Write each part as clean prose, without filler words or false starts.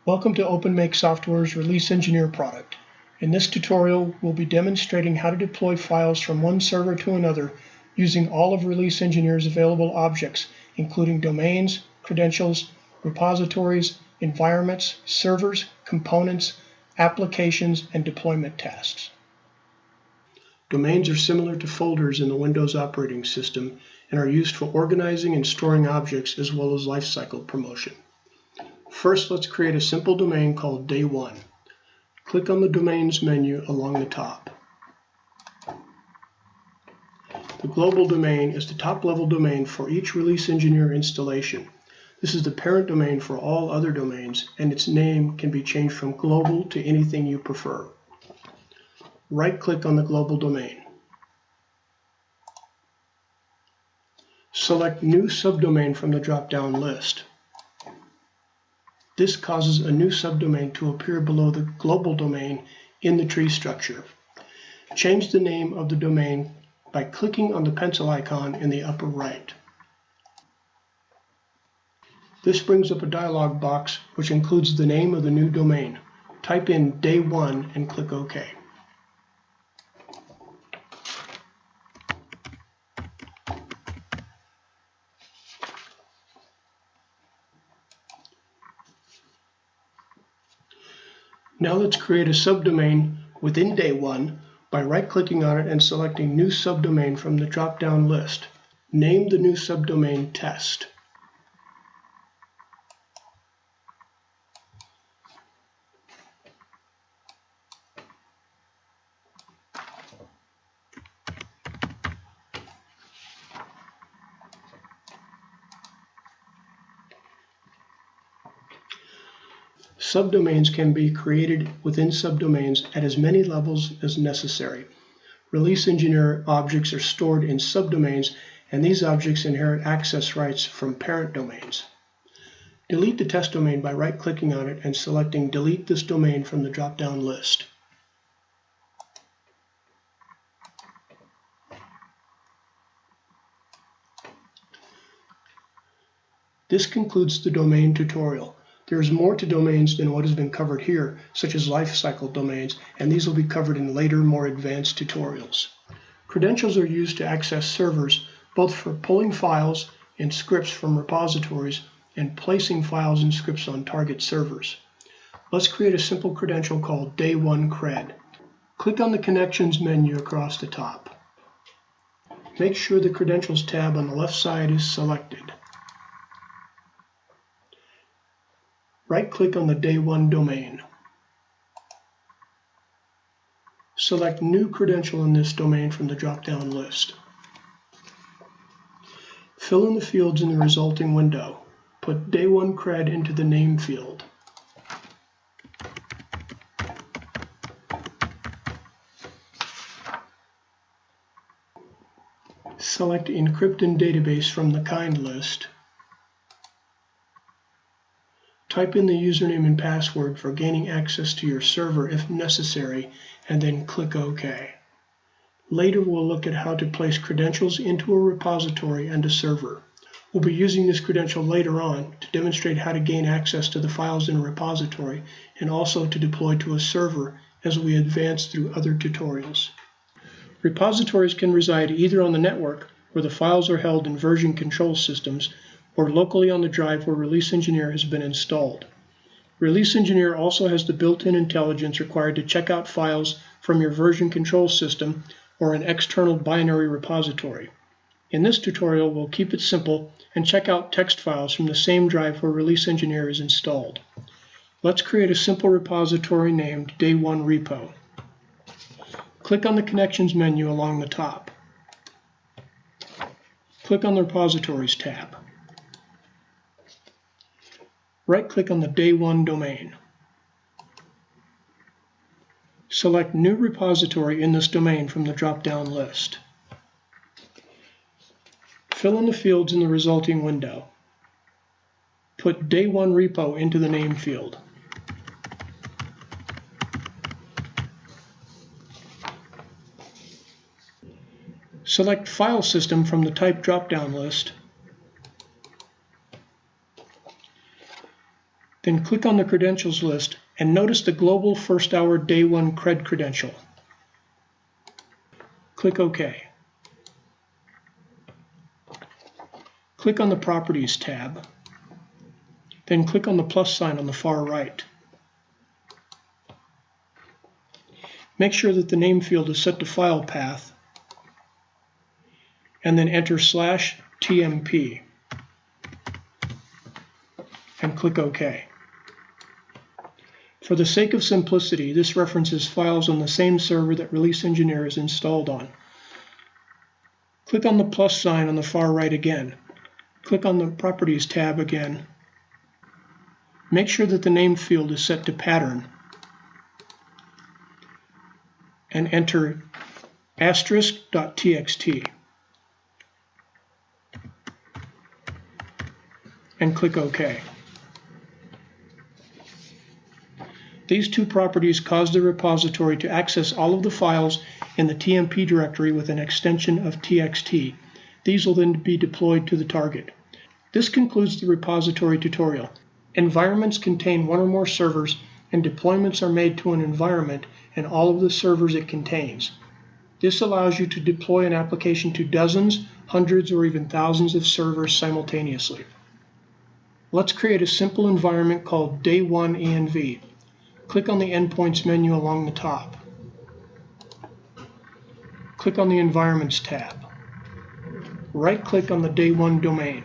Welcome to OpenMake Software's Release Engineer product. In this tutorial, we'll be demonstrating how to deploy files from one server to another using all of Release Engineer's available objects, including domains, credentials, repositories, environments, servers, components, applications, and deployment tasks. Domains are similar to folders in the Windows operating system and are used for organizing and storing objects as well as lifecycle promotion. First, let's create a simple domain called Day1. Click on the Domains menu along the top. The global domain is the top-level domain for each Release Engineer installation. This is the parent domain for all other domains, and its name can be changed from global to anything you prefer. Right-click on the global domain. Select New Subdomain from the drop-down list. This causes a new subdomain to appear below the global domain in the tree structure. Change the name of the domain by clicking on the pencil icon in the upper right. This brings up a dialog box which includes the name of the new domain. Type in Day1 and click OK. Now let's create a subdomain within Day1 by right-clicking on it and selecting New Subdomain from the drop-down list. Name the new subdomain Test. Subdomains can be created within subdomains at as many levels as necessary. Release Engineer objects are stored in subdomains, and these objects inherit access rights from parent domains. Delete the test domain by right-clicking on it and selecting Delete this domain from the drop-down list. This concludes the domain tutorial. There is more to domains than what has been covered here, such as lifecycle domains, and these will be covered in later, more advanced tutorials. Credentials are used to access servers, both for pulling files and scripts from repositories and placing files and scripts on target servers. Let's create a simple credential called Day1Cred. Click on the Connections menu across the top. Make sure the Credentials tab on the left side is selected. Right-click on the Day1 domain. Select New Credential in this domain from the drop-down list. Fill in the fields in the resulting window. Put Day1Cred into the Name field. Select Encrypt in Database from the Kind list. Type in the username and password for gaining access to your server if necessary, and then click OK. Later we'll look at how to place credentials into a repository and a server. We'll be using this credential later on to demonstrate how to gain access to the files in a repository and also to deploy to a server as we advance through other tutorials. Repositories can reside either on the network, where the files are held in version control systems, or locally on the drive where Release Engineer has been installed. Release Engineer also has the built-in intelligence required to check out files from your version control system or an external binary repository. In this tutorial, we'll keep it simple and check out text files from the same drive where Release Engineer is installed. Let's create a simple repository named Day1 Repo. Click on the Connections menu along the top. Click on the Repositories tab. Right-click on the Day1 domain. Select New Repository in this domain from the drop-down list. Fill in the fields in the resulting window. Put Day1 Repo into the Name field. Select File System from the Type drop-down list Then click on the credentials list and notice the global first hour day 1 cred credential. Click OK. Click on the Properties tab, then click on the plus sign on the far right. Make sure that the name field is set to file path, and then enter /TMP and click OK. For the sake of simplicity, this references files on the same server that Release Engineer is installed on. Click on the plus sign on the far right again. Click on the Properties tab again. Make sure that the name field is set to pattern and enter *.txt and click OK. These two properties cause the repository to access all of the files in the TMP directory with an extension of txt. These will then be deployed to the target. This concludes the repository tutorial. Environments contain one or more servers, and deployments are made to an environment and all of the servers it contains. This allows you to deploy an application to dozens, hundreds, or even thousands of servers simultaneously. Let's create a simple environment called Day 1 ENV. Click on the Endpoints menu along the top. Click on the Environments tab. Right-click on the Day 1 domain.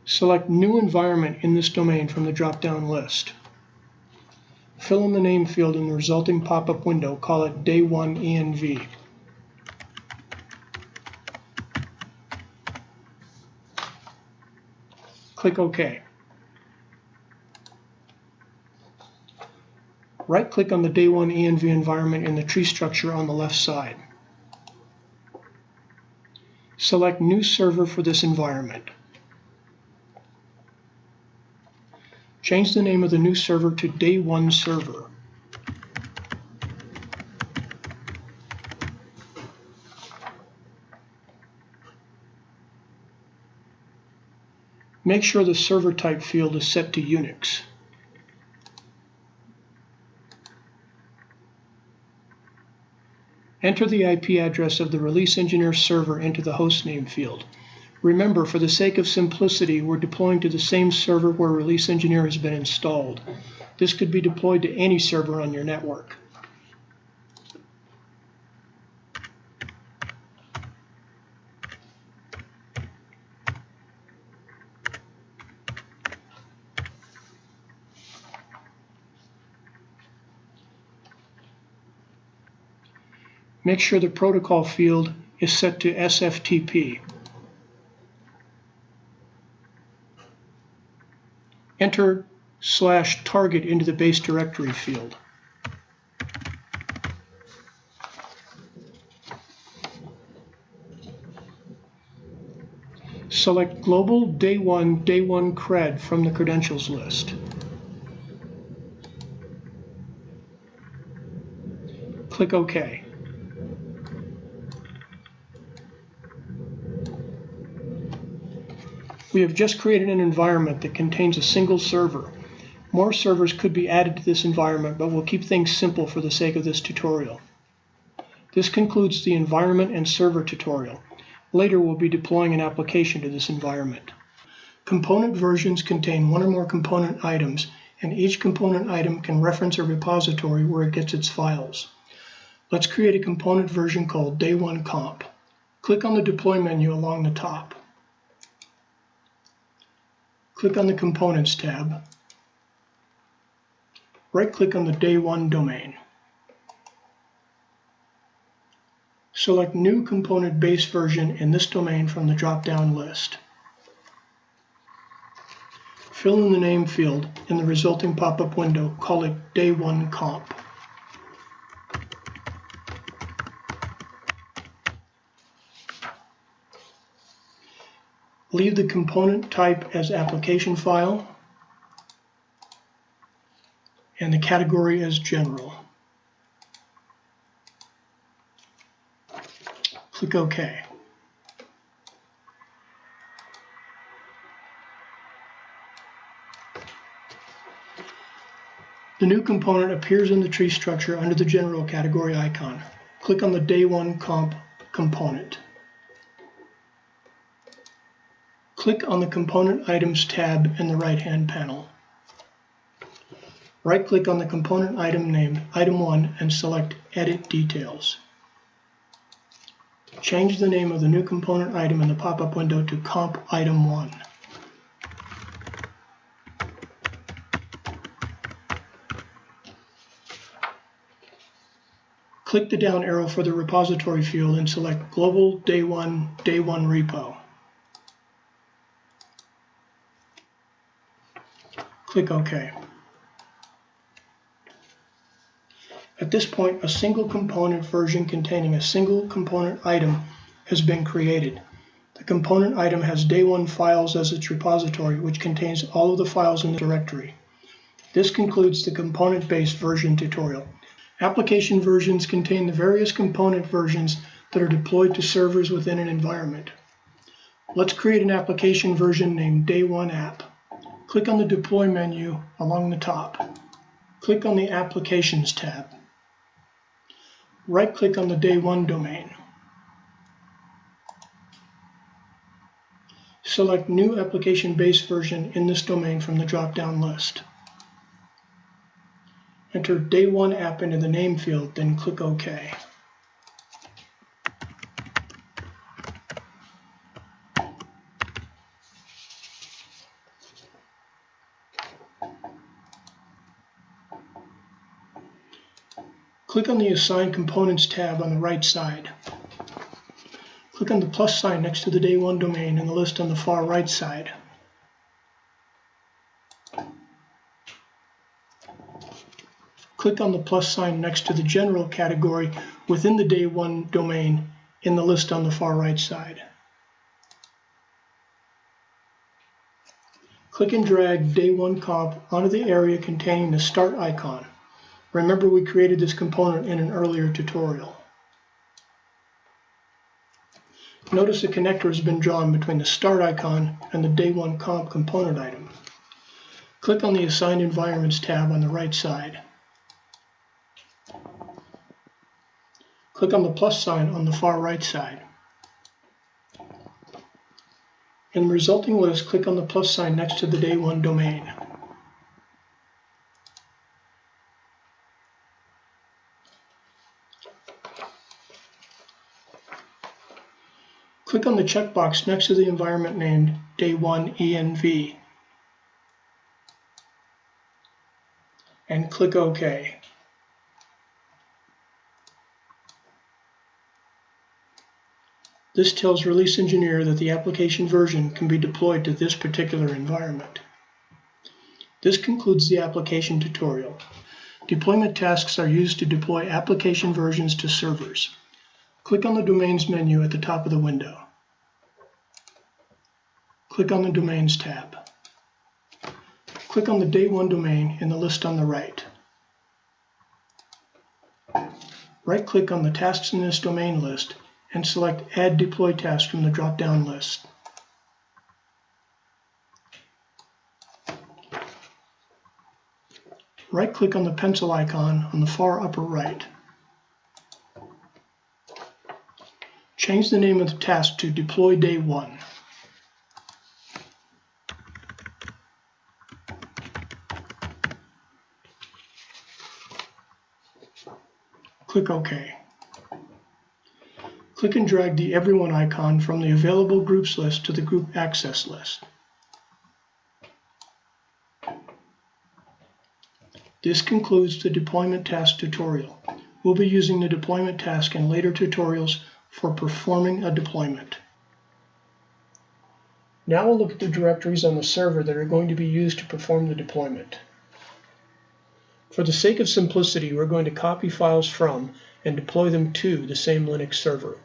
Select New Environment in this domain from the drop-down list. Fill in the name field in the resulting pop-up window. Call it Day 1 ENV. Click OK. Right-click on the Day 1 ENV environment in the tree structure on the left side. Select New Server for this environment. Change the name of the new server to Day 1 Server. Make sure the server type field is set to Unix. Enter the IP address of the Release Engineer server into the hostname field. Remember, for the sake of simplicity, we're deploying to the same server where Release Engineer has been installed. This could be deployed to any server on your network. Make sure the protocol field is set to SFTP. Enter /target into the base directory field. Select Global Day 1 Cred from the credentials list. Click OK. We have just created an environment that contains a single server. More servers could be added to this environment, but we'll keep things simple for the sake of this tutorial. This concludes the environment and server tutorial. Later we'll be deploying an application to this environment. Component versions contain one or more component items, and each component item can reference a repository where it gets its files. Let's create a component version called Day 1 Comp. Click on the Deploy menu along the top. Click on the Components tab. Right-click on the Day 1 domain. Select New Component Base Version in this domain from the drop-down list. Fill in the name field in the resulting pop-up window. Call it Day 1 Comp. Leave the component type as application file and the category as general. Click OK. The new component appears in the tree structure under the General category icon. Click on the Day 1 Comp component. Click on the Component Items tab in the right-hand panel. Right-click on the component item named Item 1 and select Edit Details. Change the name of the new component item in the pop-up window to Comp Item 1. Click the down arrow for the repository field and select Global Day 1 Repo. Click OK. At this point, a single component version containing a single component item has been created. The component item has Day 1 files as its repository, which contains all of the files in the directory. This concludes the component-based version tutorial. Application versions contain the various component versions that are deployed to servers within an environment. Let's create an application version named Day 1 App. Click on the Deploy menu along the top. Click on the Applications tab. Right-click on the Day 1 domain. Select New Application Base Version in this domain from the drop-down list. Enter Day 1 App into the name field, then click OK. Click on the Assign Components tab on the right side. Click on the plus sign next to the Day 1 domain in the list on the far right side. Click on the plus sign next to the General category within the Day 1 domain in the list on the far right side. Click and drag Day 1 Comp onto the area containing the Start icon. Remember, we created this component in an earlier tutorial. Notice a connector has been drawn between the Start icon and the Day 1 Comp component item. Click on the Assigned Environments tab on the right side. Click on the plus sign on the far right side. In the resulting list, click on the plus sign next to the Day 1 domain. Click on the checkbox next to the environment named Day 1 ENV and click OK. This tells Release Engineer that the application version can be deployed to this particular environment. This concludes the application tutorial. Deployment tasks are used to deploy application versions to servers. Click on the Domains menu at the top of the window. Click on the Domains tab. Click on the Day 1 domain in the list on the right. Right-click on the tasks in this domain list and select Add Deploy Task from the drop-down list. Right-click on the pencil icon on the far upper right. Change the name of the task to Deploy Day 1. Click OK. Click and drag the Everyone icon from the Available Groups list to the Group Access list. This concludes the deployment task tutorial. We'll be using the deployment task in later tutorials for performing a deployment. Now we'll look at the directories on the server that are going to be used to perform the deployment. For the sake of simplicity, we're going to copy files from and deploy them to the same Linux server.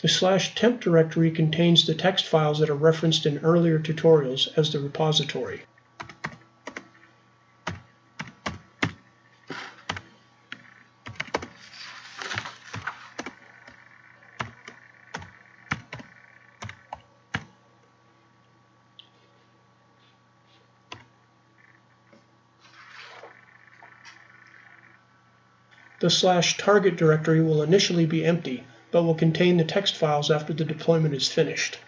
The /temp directory contains the text files that are referenced in earlier tutorials as the repository. The /target directory will initially be empty, but will contain the text files after the deployment is finished.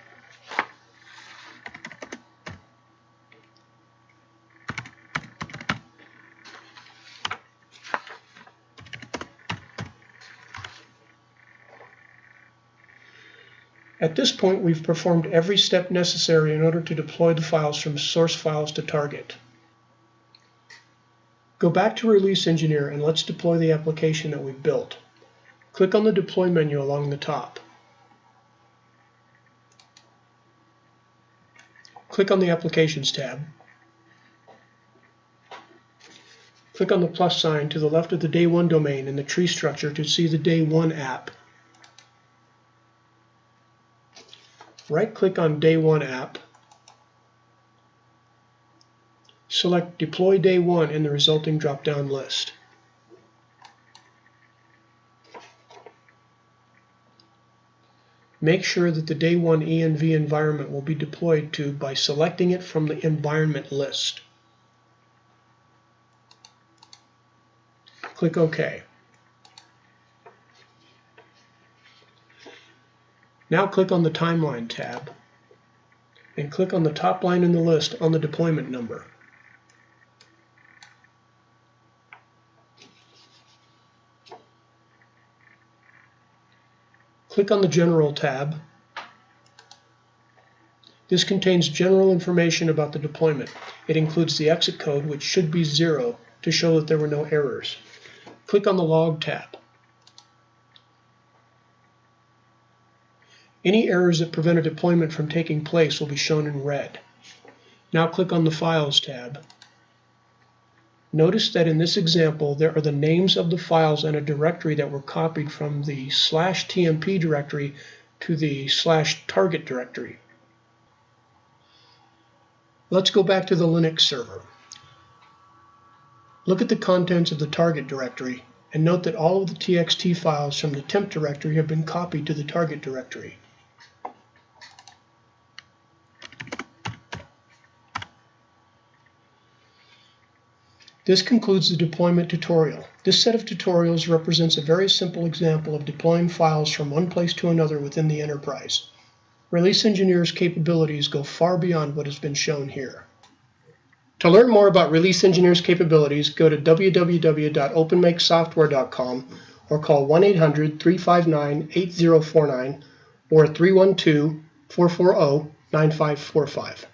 At this point, we've performed every step necessary in order to deploy the files from source files to target. Go back to Release Engineer and let's deploy the application that we've built. Click on the Deploy menu along the top. Click on the Applications tab. Click on the plus sign to the left of the Day 1 domain in the tree structure to see the Day 1 app. Right-click on Day 1 app. Select Deploy Day 1 in the resulting drop-down list. Make sure that the Day 1 env environment will be deployed to by selecting it from the environment list. Click OK. Now click on the Timeline tab and click on the top line in the list on the deployment number. Click on the General tab. This contains general information about the deployment. It includes the exit code, which should be 0, to show that there were no errors. Click on the Log tab. Any errors that prevent a deployment from taking place will be shown in red. Now click on the Files tab. Notice that in this example there are the names of the files in a directory that were copied from the /tmp directory to the /target directory. Let's go back to the Linux server. Look at the contents of the target directory and note that all of the txt files from the temp directory have been copied to the target directory. This concludes the deployment tutorial. This set of tutorials represents a very simple example of deploying files from one place to another within the enterprise. Release Engineer's capabilities go far beyond what has been shown here. To learn more about Release Engineer's capabilities, go to www.openmakesoftware.com or call 1-800-359-8049 or 312-440-9545.